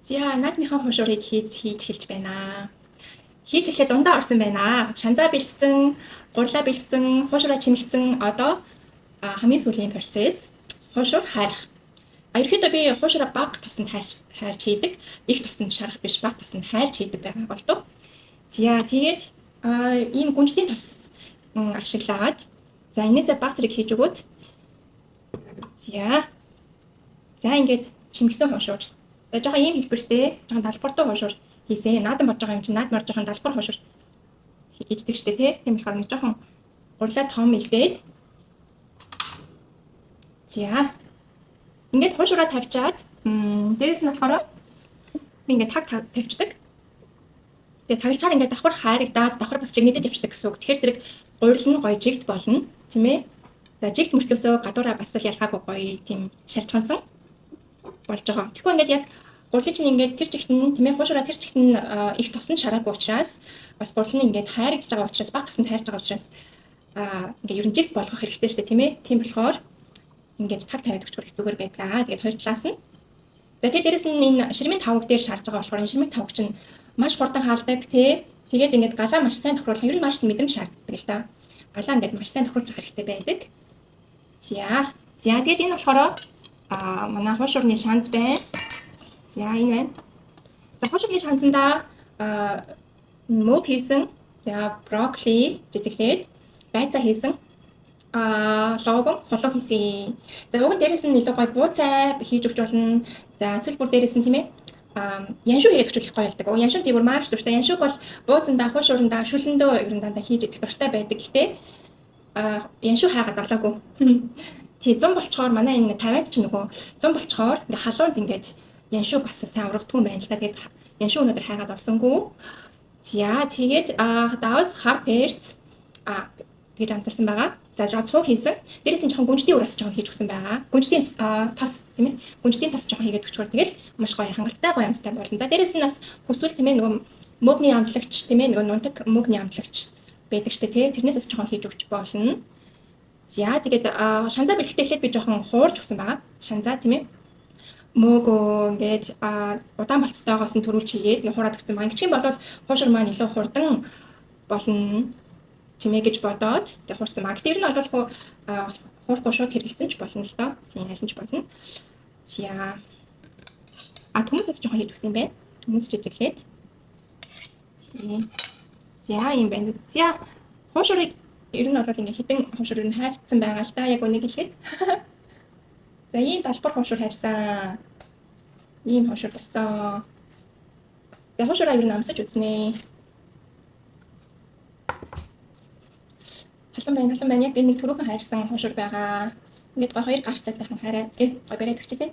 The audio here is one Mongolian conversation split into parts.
За наадмынхаа хуушуурыг хийж эхэлж байна. Хийж эхлээд дундаа орсон байна. Шанзаа бэлдсэн, гурлаа бэлдсэн, хуушураа чимэгцэн одоо хамгийн сүүлийн процесс хуушур хайрах. Ерөнхийдөө би хуушураа бага тосонд хайрч хийдэг. Их тосонд шарах биш, бага тосонд хайрч хийдэг байгаа болов. За тэгээд ийм гүнжлийн тос ашиглаад за энээсээ бага зэрэг хийж өгөөд за ингээд чимэгсэн хуушур. За жоохон ийм хэлбэртэй, жоохон далбартай хуушур хийсэн. Наадан болж байгаа юм чинь наад мар жоохон далбар хуушур хийдэг штэ тий. Тийм болохоор нэг жоохон гурлаа том илдээд. За. Ингээд хуушураа тавьчаад дээрэс нь болохоор би ингээд таг тавьчихдаг. За таглчаар ингээд давхар хайрагдаад давхар бас чигнэдэд явчихдаг гэсэн үг. Тэгэхээр зэрэг гурил нь гоё жигт болно, тийм ээ. За жигт мөртлөөсөө гадуураа бас л ялгаагүй гоё тийм шарчгансан болж байгаа. Тэгэхгүй ингээд яг гурлын чинь ингээд тэр чигт нь тийм ээ хуушураа тэр чигт нь их тосон шараагүй учраас бас гурил нь ингээд хайрагдж байгаа учраас баг тосонд хайрж байгаа учраас ингээд ерөн жигт болгох хэрэгтэй шүү дээ, тийм ээ. Тийм болохоор ингээд таг тавиад өгч хөрөх зүгээр байдаг. Тэгээд хоёр талаас нь. За тэгээд дээрэс нь энэ ширмийн тавг дээр шаарж байгаа болохоор энэ ширмийн тавг чинь маш хурдан хаалдаг тий. Тэгээд ингээд галаа маш сайн тохируулах ер нь маш мэдрэмж шаарддаг л та. Галаа ингээд маш сайн тохируулж авах хэрэгтэй байдаг. За тэгээд энэ болохоор манай хуушурны шанз байна. За энэ байна. За хуушурны шанзанда мөг хийсэн. За брокколи жижигхэд байцаа хийсэн. Ловон холоо хийсэн. За уг нь дээрээс нь илүү гоё бууцай хийж өгч болно. За эсвэл бүр дээрээс нь тийм ээ яншуу хийгээд өгч болох гоё болдог. Яншуу тийм бүр маш дуртай. Яншууг бол бууцандаа хуушурандаа шүлэндөө ер нь дандаа хийж идэх дуртай байдаг. Гэхдээ яншуу хайгаад олоогүй. Тий 100 болчоор манай энэ 50-аад ч нөгөө 100 болчоор ингээ халуунд ингээд яншуу бас сайн урагдгүй юм байна л та. Тэгээд яншуу өнөдөр хайгаад олсонгүй. За тэгээд давс хар перц тэгээд амтсан байгаа. За жоо цуу хийсэн. Дээрээс нь жоохон гүнжлийн ураас жоохон хийж өгсөн байгаа. Гүнжлийн тос тийм ээ. Гүнжлийн тос жоохон хийгээд өгчвөр тэгэл маш гоё хангалттай гоё амттай болно. За дээрээс нь бас хүсвэл тийм ээ нөгөө мөгний амтлагч тийм ээ нөгөө нунтаг мөгний амтлагч байдаг штэ тий. Тэрнээс жоохон хийж өгч болно. За тэгээд шанзаа бэлгэхдээ эхлээд би жоохон хуурж өгсөн байгаа. Шанзаа тийм ээ. Мөөгөө ингээд удаан болцтойгоос нь төрүүлж хийгээд тэгээд хураад өгсөн. Ангичгийн болвол хуушур маань илүү хурдан болно чимээ гэж бодоод тэг хуурсан маг. Тэр нь бол хуурахгүй шууд хэрэгэлсэн ч болно л доо. Тийм ялж болно. За хүмүүсээс жоохон хийж өгсөн юм байна. Хүмүүс жижиглээд. Тийм. За юм байна. За хуушурыг ер нь бол ингээ хитэн хуушур ер нь хайрцсан байгаа л да. Яг үнийг хэлээд. За ийм талбар хуушур хайрсан. Ийм хуушур болсон. За хуушураа ер нь амсаж үзнэ. Халуун байна. Яг энэ нэг түрүүхэн хайрсан хуушур байгаа. Ингээд гоо хоёр гаштай сайхан хараа. Гой бариад өгч тээ.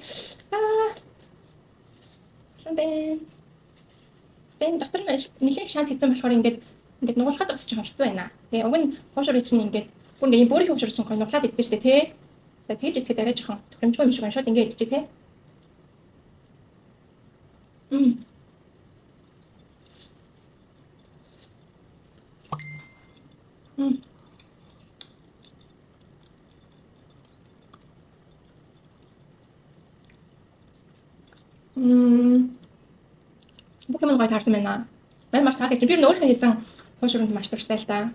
Халуун байна. Зэн доктор нэлээд шанс хийсэн болохоор ингээд нугалахад бас жоохон хэцүү байна. Тэгээ уг нь хуушурыг чинь ингээд бүр ингээд бөөрийн хуушур чинь гой нуглаад иддэг штэ тий. За тэгж идэхэд арай жоохон тохиромжгүй юм шиг байна. Шууд ингээд идчихэ тий. Бүх юм гоё таарсан байна. Манай маш таардаг чи би өөрийнхөө хийсэн хуушуранд маш дуртай л да.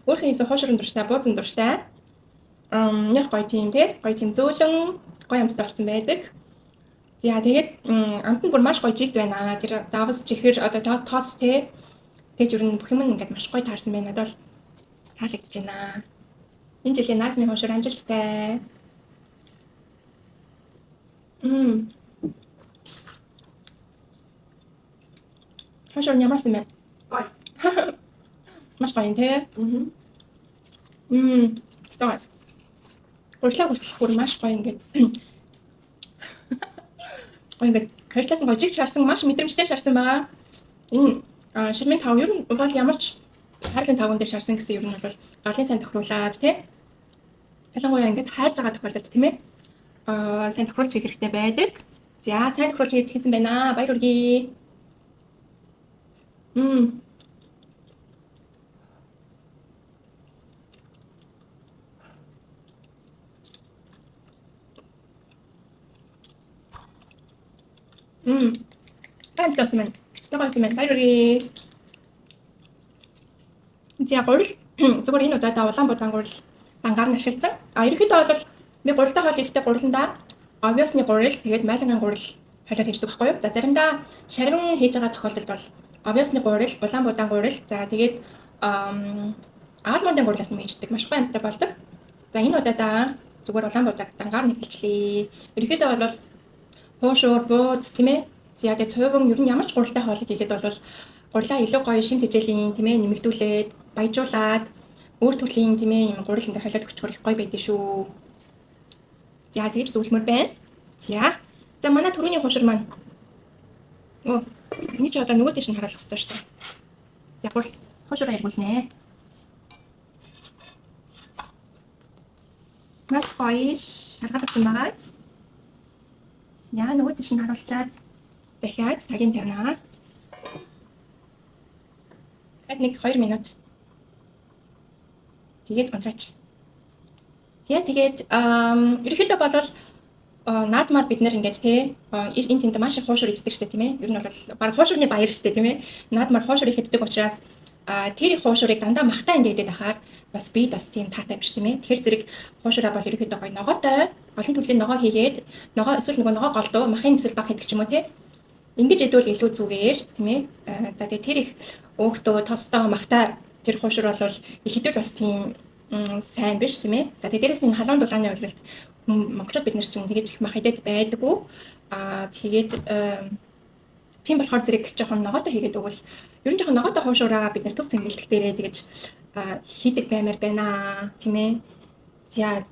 Өөрийнхөө хийсэн хуушуранд дуртай, бууцанд дуртай. Яг гоё тийм тий. Гоё тийм зөөлөн гоё амттай болсон байдаг. За тэгээд амт нь бүр маш гоё жигд байна. Тэр давс чихэр одоо тоос тий. Тэгээд ер нь бүх юм ингээд маш гоё таарсан байна. Надад бол таалагдж байна. Энэ жилийн наадмын хуушур амжилттай. Хуушур ямарсан бэ? Гоё. Маш гоё юм тий. Стой. Гурлаа бүр маш гоё ингээд. Гоё ингээд хоёрлаас нь гожиг шаарсан маш мэдрэмжтэй шаарсан байгаа. Энэ ширмийн тав ер нь бол ямар ч хайрлын тавган дээр шаарсан гэсэн ер нь бол галын сайн тохируулаад тий. Ялангуяа ингээд хайрж байгаа тохиолдолд тийм ээ. Сайн тохируулж хийх хэрэгтэй байдаг. За сайн тохируулж хийсэн байна. Баяр хүргэе. Амт авсан байна. Стогоо авсан байна. Баяргий. За гурил зүгээр энэ удаадаа Улаанбаатар гурил дангаар нь ашигласан. Ерөнхийдөө бол би гурилтай хоол ихдээ гуриландаа obviously гурил тэгээд майлангийн гурил халиад хийждэг байхгүй юу? За заримдаа шарган хийж байгаа тохиолдолд бол obviously гурил, Улаанбаатар гурил, за тэгээд Аалмондын гурилаас нь хийждэг маш гоё амттай болдог. За энэ удаадаа зүгээр Улаанбаатар дангаар нь хэлчлээ. Ерөнхийдөө бол хуушуур, бууз тийм ээ. За тэгээд цуван ер нь ямар ч гурилтай хоолыг хийхэд бол гурилаа илүү гоё шим тэжээлийн тийм ээ нэмэгдүүлээд баяжуулаад өөр төрлийн тийм ээ юм гурил ингээ халиад өчгөр их гоё байдэн шүү. За тэгж зөвлөмөр байна. За манай түрүүний хуушур маань. Эний ч одоо нөгөө дэш нь харуулах хэрэгтэй шүү дээ. За хуушураа хэрэгүүлнэ. Маш гоё шалгалт юм байгаа. За нөгөө дэш нь харуулчаад дахиад тагийн тавина. Хэд 1-2 минут. Тэгээд унтраач. За тэгээд ерөнхийдөө бол наадмаар бид нэр ингээд тий энэ тэнд маш их хуушур иддэг штэ тийм ээ. Ер нь бол баг хуушурны баяр штэ тийм ээ. Наадмаар хуушур иддэг учраас тэр их хуушурыг дандаа махтаа ингээд идэх ахаар бас би бас тийм таатай биш тийм ээ. Тэгэхээр зэрэг хуушураа бол ерөнхийдөө гоё ногоотой олон төрлийн ногоо хийгээд ногоо эсвэл нөгөө ногоо голдуу махын эсвэл баг хийдэг ч юм уу тий. Ингэж идвэл илүү зүгээр тийм ээ. За тэгээд тэр их өөхтөө тостоо махтаа тэр хуушур бол их хэдүүл бас тийм сайн биш тийм ээ. За тэгээд дээрэс нь халуун дулааны үйлрэлт монголчууд бид нар чинь тэгэж их мах идээд байдаггүй. Тэгээд тийм болохоор зэрэг жоохон ногоотой хийгээд өгвөл ер нь жоохон ногоотой хуушураа бид нар төв цэнгэлдэх дээрээ тэгэж хийдэг баймаар байна тийм ээ. За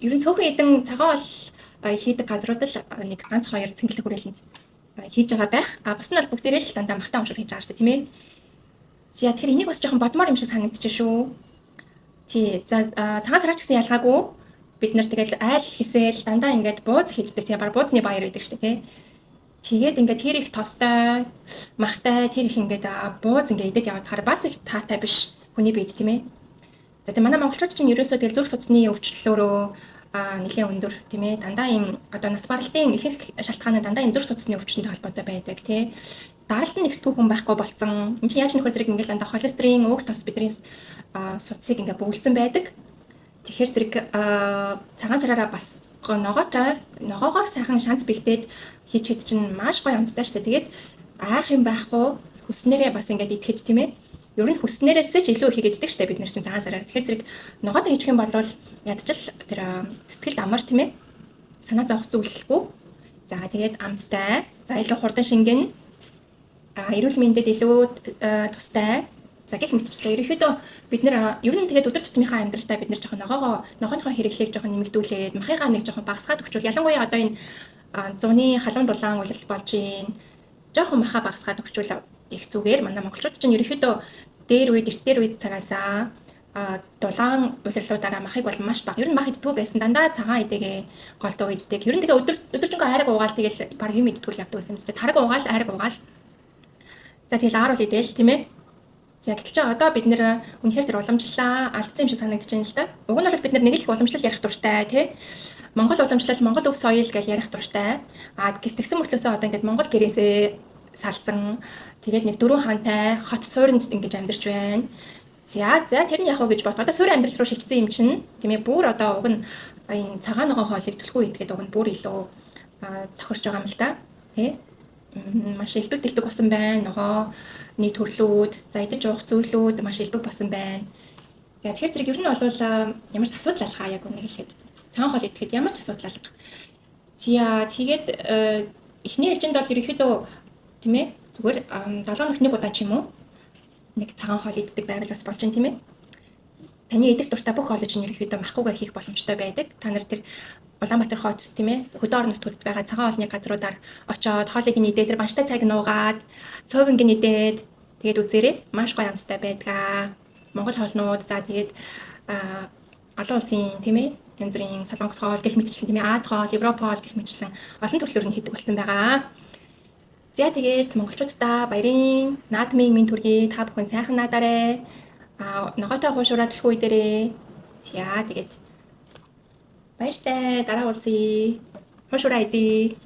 ер нь цөөхөн эдэн цагаан бол хийдэг газрууд л нэг ганц хоёр цэнгэлдэх хүрээлэнд хийж байгаа байх. Бус нь бол бүгдээрээ л дандаа махтаа хуушур хийж байгаа шүү дээ тийм ээ. За тэгэхээр энийг бас жоохон бодмоор юм шиг санагдчих шүү. Тий. За цагаан сараач гэсэн ялгаагүй бид нар тэгэл айл хийсэл дандаа ингээд бууз хийдэг тий баг буузны баяр байдаг шүү дээ тий. Тэгээд ингээд тэр их тостой махтай тэр их ингээд бууз ингээд идэж яваад хаар бас их таатай биш хүний биед тийм ээ. За тэгээ манай монголчууд чинь ерөөсөө тэгэл зүрх судасны өвчлөлөөрөө нэлээд өндөр тийм ээ. Дандаа ийм одоо нас баралтын ихэнх шалтгаанаа дандаа ийм зүрх судасны өвчтөнтэй холбоотой байдаг тий. Даралт нь нэгсдгүй хүн байхгүй болцсон. Энд чинь яаж нөхөр зэрэг ингээд дандаа холестерин, өөх тос бидний судсыг ингээд бөглөсөн байдаг. Тэгэхээр зэрэг цагаан сараараа бас ногоогоор сайхан шанс бэлдээд хийчихэд чинь маш гоё амттай шүү дээ. Тэгээд айх юм байхгүй хүснээрээ бас ингээд идэхэд тийм ээ. Ер нь хүснээрээсээ ч илүү их иддэг шүү дээ бид нар чинь цагаан сараар. Тэгэхээр зэрэг ногоодоо хийчих юм бол ядчил тэр сэтгэлд амар тийм ээ. Санаа зовх зүйлгүй. За тэгээд амттай. За илүү хурдан шингэн. Эрүүл мэндэд илүү тустай. За гэх мэтчлээ. Ерөнхийдөө бид нэр ер нь тэгээд өдөр тутмынхаа амьдралдаа бид нэр жоохон ногооныхоо хэрэглээг жоохон нэмэгдүүлээд махыгаа нэг жоохон багасгаад өгчвөл ялангуяа одоо энэ зуны халуун дулаан үйлрэл болж байна. Жоохон махаа багасгаад өгчвөл их зүгээр. Манай монголчууд чинь ерөнхийдөө дээр үед цагаасаа дулаан үйлрлүүдаараа махыг бол маш бага. Ер нь мах иддэггүй байсан. Дандаа цагаан идэгээ голдуу иддэг. Ер нь тэгээ өдөржингөө айраг уугаал тэгэл баг юм иддэггүй явдаг байсан юм чинь. Тараг уугаал айраг уугаал. За тэгэл ааруул идэл тийм ээ. За гэтэл чи одоо бид нэр үнэхээр тэр уламжлалаа алдсан юм шиг санагдаж байна л да. Уг нь бол бид нар нэг л уламжлал ярих дуртай тий. Монгол уламжлал, Монгол өв соёл гэж ярих дуртай. Тэгсэн мөртлөөсөө одоо ингээд Монгол гэрээсээ салцсан. Тэгээд нэг дөрвөн хаантай хот суурьнд ингэж амьдарч байна. За тэр нь яг уу гэж бод. Одоо суурь амьдрал руу шилжсэн юм чинь тийм ээ. Бүр одоо уг нь энэ цагаан ногоо хоолыг түлхүү идгээд уг нь бүр илүү тохирч байгаа юм л да. Тий. Маш элбэг дэлбэг болсон байна. Ногооны төрлүүд, за идэж уух зүйлүүд маш элбэг болсон байна. За тэгэхээр зэрэг ер нь бол ямар ч асуудал алгаа яг үнэ хэлэхэд цагаан хоол идэхэд ямар ч асуудал алга. За тэгээд эхний ээлжинд бол ерөнхийдөө тийм ээ зүгээр 7 хоногт нэг удаа ч юм уу нэг цагаан хоол иддэг байвал бас болж байна тийм ээ. Таны идэх дуртай бүх хоолыг чинь ерөнхийдөө махгүйгээр хийх боломжтой байдаг. Та нар тэр Улаанбаатар хот тийм ээ хөдөө орон нутгуудад байгаа цагаан хоолны газруудаар очоод хоолыг нь идээд тэр банштай цайг нуугаад цовинг нь идээд тэгээд үзээрэй маш гоё амттай байдгаа. Монгол хоолнууд за тэгээд олон улсын тийм ээ янз бүрийн солонгос хоол гэх мэтчлэн тийм ээ Аз хоол, Европ хоол гэх мэтчлэн олон төрлөөр нь хийдэг болсон байгаа. За тэгээд монголчуудаа баярын наадмын минь төргий та бүхэн сайхан наадаарай. Ногоотой хуушураа төлхөө идээрэй. За тэгээд баяртай дараа уулзъя. Хуушураа идээ.